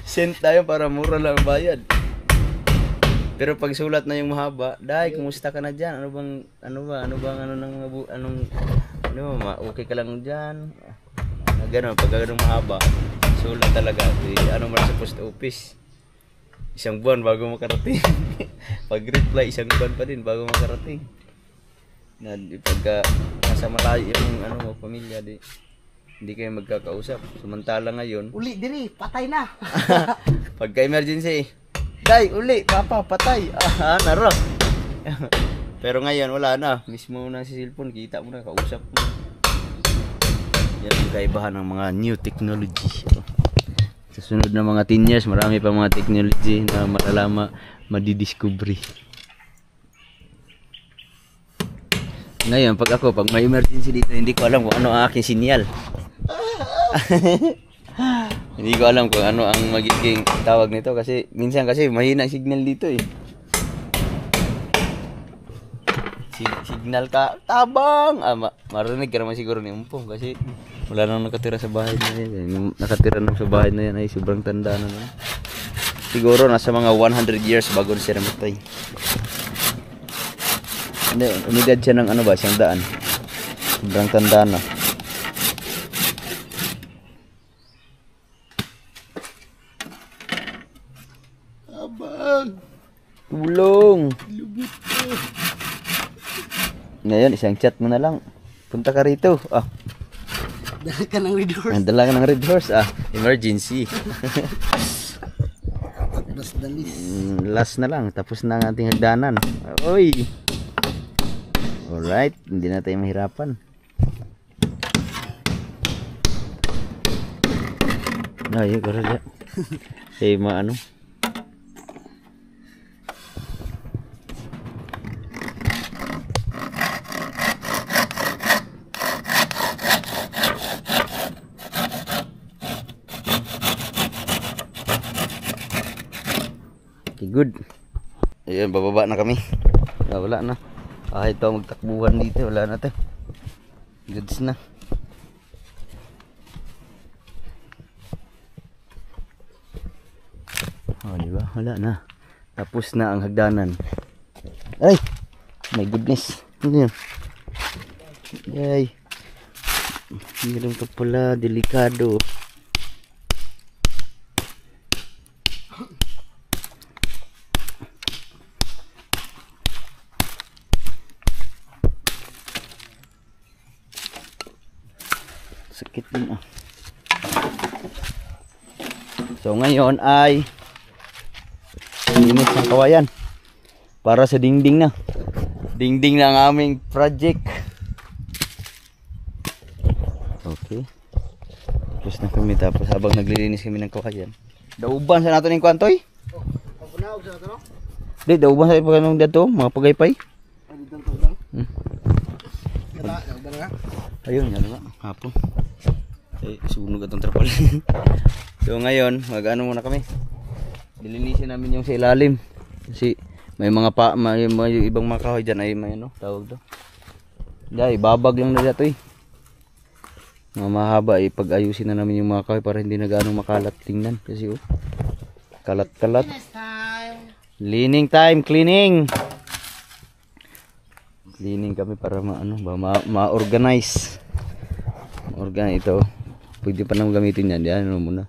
Send tayo para mura lang ang bayad. Pero pag sulat na yung mahaba, kumusta ka na dyan? Okay ka lang dyan? Ganon, pag ganun mahaba, sulat talaga. Mo sa post office? Isang buwan bago makarating. Pag reply, isang buwan pa din bago makarating. Pagka nasa malayo yung pamilya, hindi kayo magkakausap. Samantala ngayon, Uli, diri, patay na. pagka emergency, uli, papa, patay. Naro. Pero ngayon, wala na. Mismo na si cellphone, kita mo na, kausap mo. Yan ang kaibahan ng mga new technology. Sa sunod na mga 10 years, marami pa mga technology na madidiscovery. Ngayon, pag may emergency dito, hindi ko alam kung ano ang aking sinyal. Hindi ko alam kung ano ang magiging tawag nito kasi minsan kasi mahina ang signal dito eh. Signal ka, tabang! Marinig ka naman siguro ni Umpong kasi wala nang nakatira sa bahay na yan. Yung nakatira nang sa bahay na yan ay sobrang tanda na naman. Siguro nasa mga 100 years bago siya namatay. Hindi, umidad siya ng ano ba, 100. Sobrang tanda na. Abang! Tulong! Lubot ko! Ngayon, isang chat mo na lang. Punta ka rito. Dala ka ng red horse. Dala ka ng red horse. Emergency. Tapos dalis. Last na lang. Tapos na ang ating hagdanan. Oy! Alright. Hindi na tayo mahirapan. Ay, karaya. Maano. Okay, good. Ayan, bababa na kami. Wala na. Kahit ito magtakbuhan dito, wala na tayo. Goods na. Diba? Wala na. Tapos na ang hagdanan. Ay! My goodness. Ano yun? Ay. Meron pa pala. Delikado. Sakit din ah. So ngayon ay linis ng kawayan para sa dingding na. Dingding na ang aming project. Okay. Tapos na kami, tapos habang naglilinis kami ng kawayan. Dauban sa nato ning kwantoy? Papunaog sa ito, no? Di, dauban sa ipaganong dito, mga pagaypay. Dauban nga. Ayun, yan nga, hapon. Sunog atong trapal. So ngayon, mag-ano muna kami. Dilinisin namin yung sa ilalim. Kasi may mga may ibang mga kahoy dyan ay may ano, tawag daw. Dahil babag lang na dito eh. Mga mahaba eh, pag-ayusin na namin yung mga kahoy para hindi na gaano makalat tingnan. Kasi oh, kalat-kalat. Cleaning time, cleaning. Cleaning kami para ma-organize. Ma-organize ito. Pwede pa naman gamitin yan. Yan ano muna.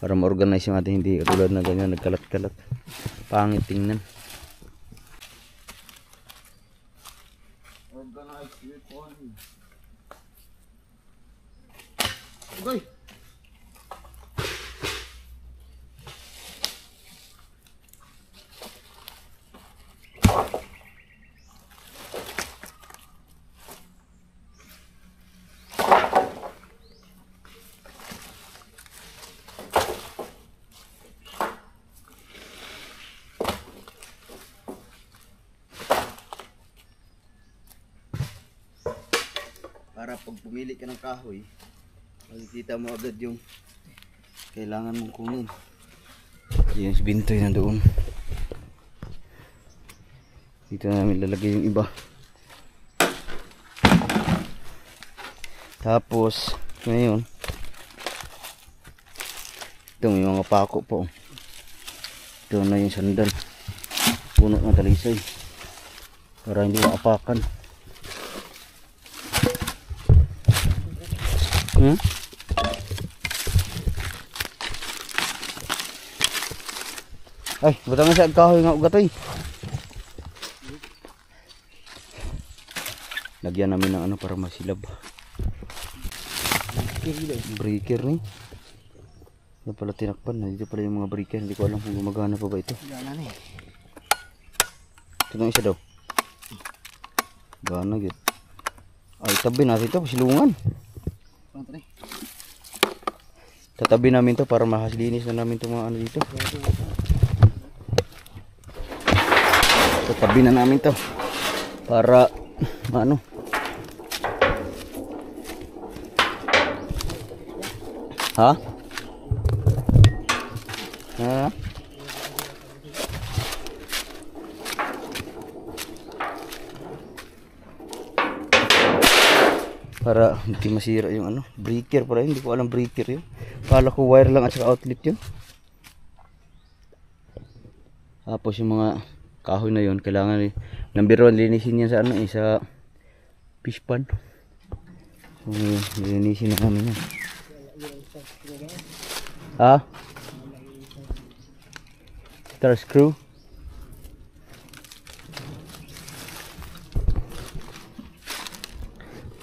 Para ma-organize yung ating hindi katulad na ganyan nagkalat-kalat. Pangit tingnan. Organize your phone. Ugoy! Para pag pumili ka ng kahoy, makikita mo agad yung kailangan mong kunin. Yung bintoy na doon. Dito namin lalagay yung iba. Tapos ngayon ito may mga pako po. Ito na yung sandal, puno ng talisay para hindi maapakan. Ay, butang sa kahoy nga ugatoy. Lagyan namin ng ano para masilab. Breaker ni. Yan pala tinakpan. Dito pala yung mga breaker. Hindi ko alam kung gumagana pa ba ito. Gana na eh. Ito na isa daw. Gana git. Ay, tabi natin ito. Pasilungan. Tatabi namin to para mahaslinis na namin itong mga ano dito. Tatabi na namin to para ano Ha? Ha? Para hindi masira yung ano, breaker para hindi ko alam breaker yun. Kala ko wire lang at saka outlet yun. Tapos yung mga kahoy na yun, kailangan number 1 linisin yan sa ano sa fish pan. So linisin na namin yan. Ha? Star screw.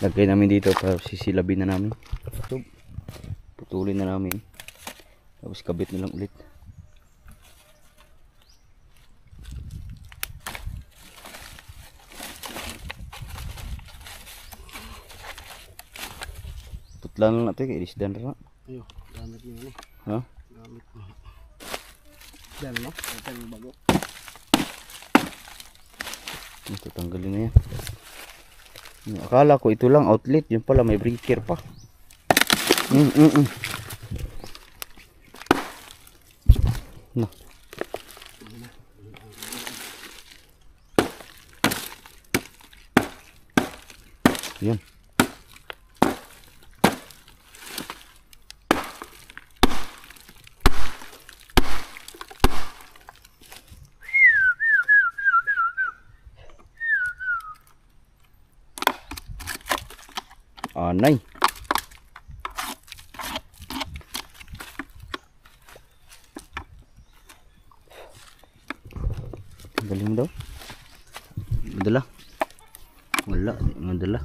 Lagay namin dito para sisilabin na namin. So, putulin na namin. Tapos kabit na lang ulit. Tutlan lang natin kaya isdan na. Ayo, gamit mo ni. Ha? Gamit mo. Dan mo, ito yung bago. Ito tanggalin na yan. Akala ko ito lang outlet, yun pala may breaker pa. No. Yun. Anay. Galing daw. Madala. Wala, madala.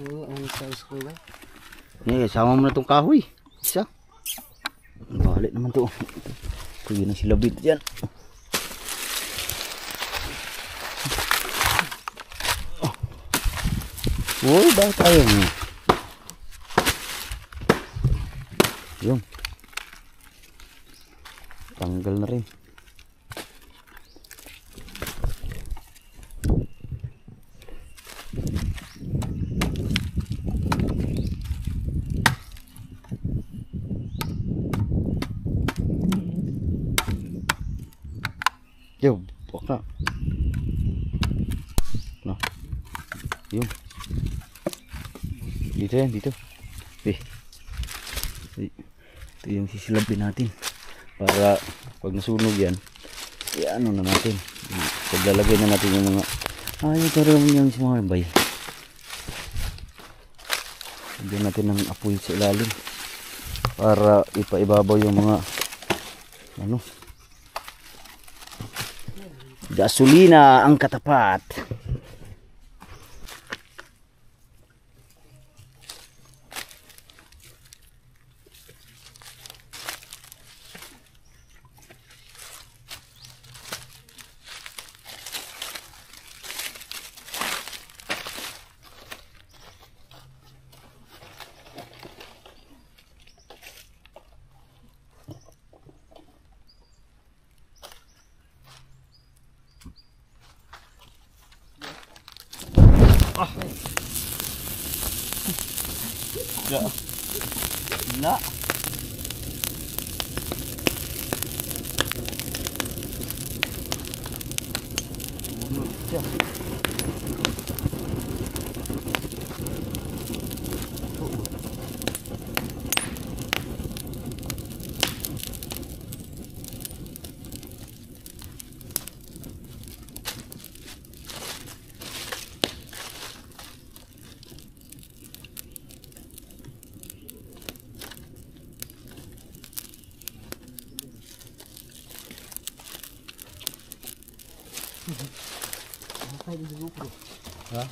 Oo, ang size ko ba? Sama mo na itong kahoy. Isa. Balik naman to. Kuya na sila bit dyan. Uy, bakit tayo mo? Yung. Tanggal na rin. Yo, baka. Nah. Yung. Dito yan, dito. Ito yung sisilabin natin. Para pag nasunog yan, ano na natin. Paglalagay na natin yung mga ito rin yung mga bay. Lagyan natin ng apoy sa ilalim. Para ipaibabaw yung mga gasolina ang katapat. La. Ha?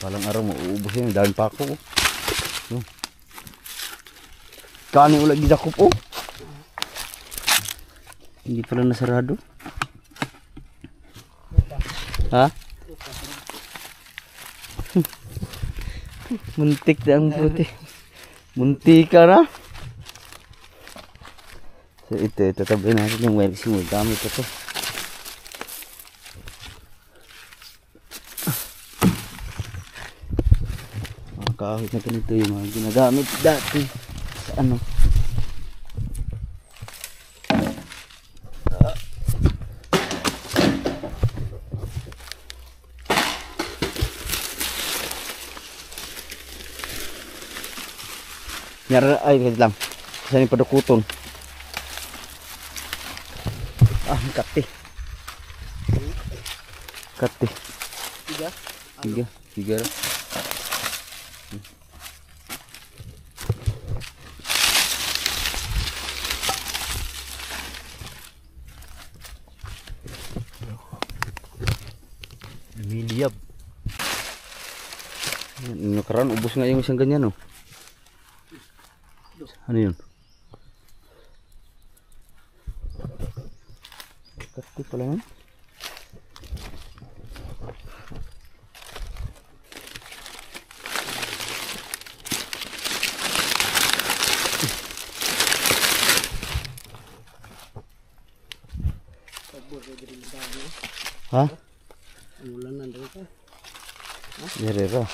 Palang araw mo uubos yan, dahil pa ako. Kani ulit gidakop oh. Hindi pala nasarado. Ha? Muntik na ang puti. Muntika na. So ito tabi natin yung wire simul. Gamit ito. Ang kahoy na ganito yung mga ginagamit dati sa ano. Nyara ay wait lang. Saan yung padukuton? Kati. Kati. Tiga. Miliyab. Nakaraan ubos nga yung isang ganyan, oh. Ano yun? Kati pala yun. Ha? Ulan nandito. Yarera.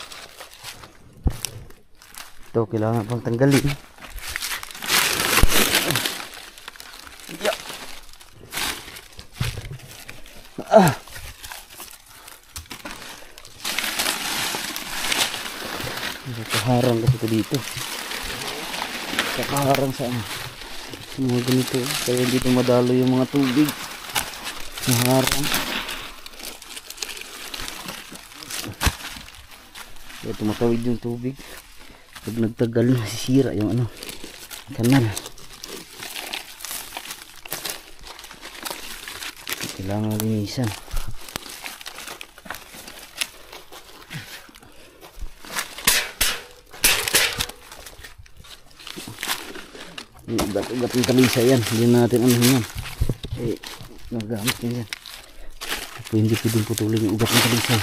Ito kailangan pang tanggalin. Nakaharang kasi ito dito. Nakaharang sa ano. Mga ganito. Kaya dito madalo yung mga tubig. Nakaharang. Kaya tumatawid yung tubig. Pag nagtagal nasisira yung ano. Kanal. Kailangan linisan. Ugat-ugat yung kalisa yan. Hindi natin ano yan. Nagamit yan yan. Hindi pwedeng putulin yung ugat ng kalisa.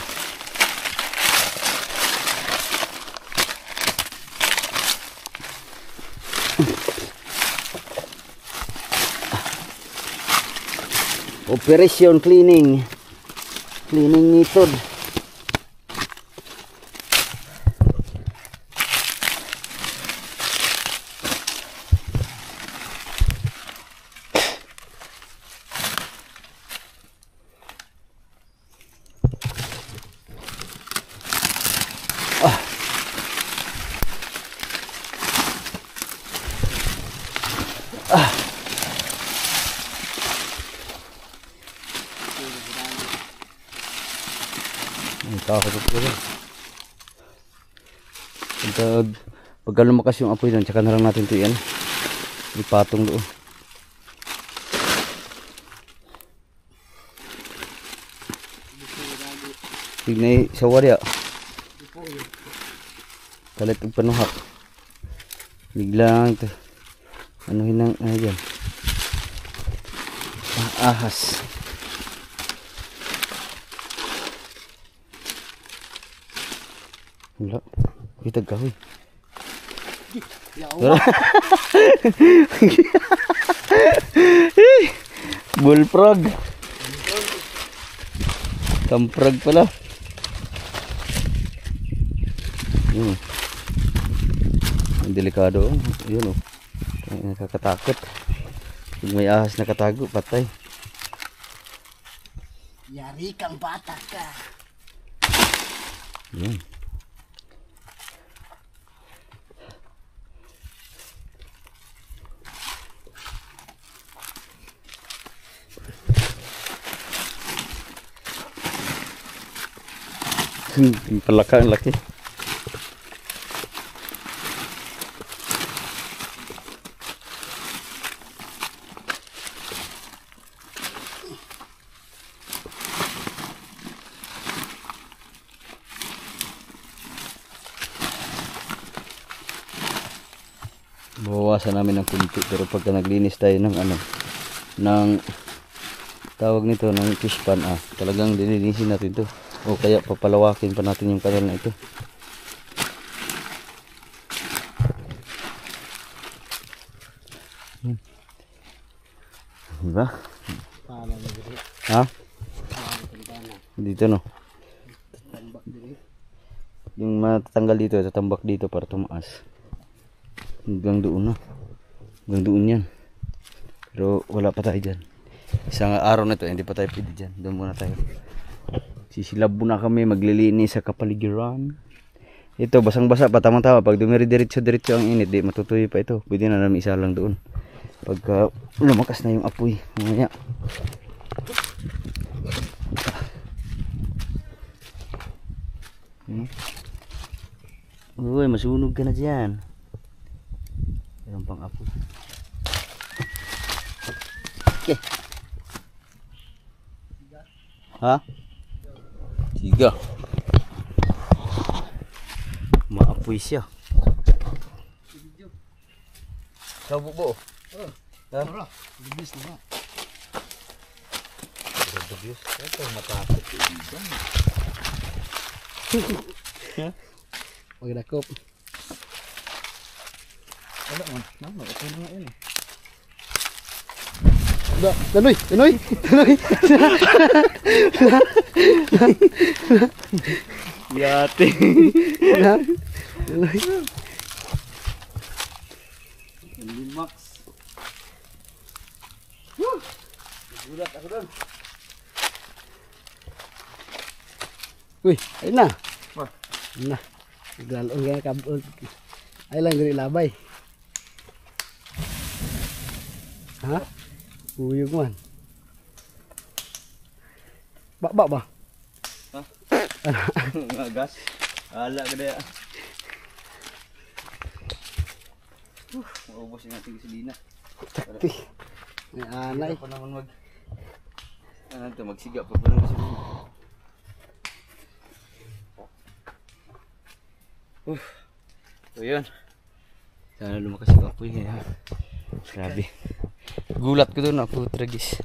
Operation cleaning method. Pagka lumakas yung apoy doon, tsaka na lang natin ito yan ipatong doon. Tignan sa wari kalit ang panuhak biglang ito anuhin ng ano dyan ahas. Wala. Itag kahoy. Bullfrog. Kamprag pala. Yun. Ang delikado. Yun oh. Nakakatakot. Pag may ahas nakatago, patay. Yari kang bata ka. Yun. Palaka ang laki. Bawasan namin ng kunti pero pagka naglinis tayo ng ano ng tawag nito ng fish pan. Talagang dilinisin natin to. O kaya papalawakin pa natin yung kanal na ito. Diba? Paano mo dito? Ha? Paano? Dito no. Tambak dito. Yung matatanggal dito, tatambak dito para tumaas. Hanggang doon na. Hanggang doon yan. Pero wala pa tayo dyan. Isang araw na to, hindi pa tayo pwede dyan. Doon muna tayo. Sisilab muna kami, maglilinis sa kapaligiran. Ito, basang-basa pa, tamang-tama. Pag dumiri-diretso-diretso ang init, di matutuyo pa ito. Pwede na namin isa lang doon. Pagka lumakas na yung apoy. Mamaya. Uy, masunog ka na dyan. Meron pang apoy. Okay. Ha? Tiga. Maapoy siya. Sabog po. Ha? Tara, libis na ba? Sabog. Ito matakot yung ibang. Magdakop. Wala man. Namo, ito na nga yun eh. Danoy! Danoy! Danoy! Yate. Danoy! Limax. Gulat ako doon. Uy, ayun na! Wah. Ayun na. Naglalong kaya kabul. Ay lang, gano'y labay. Ha? Uyog man. Ba ba? Ha? Gas. Ala ka na. Maubos yung ating gasolina. Takti. May anay. Pa naman magsiga pa ng gasolina. So yun. Sana lumakas yung apoy. Grabe. Gulat ko doon ako, tragis.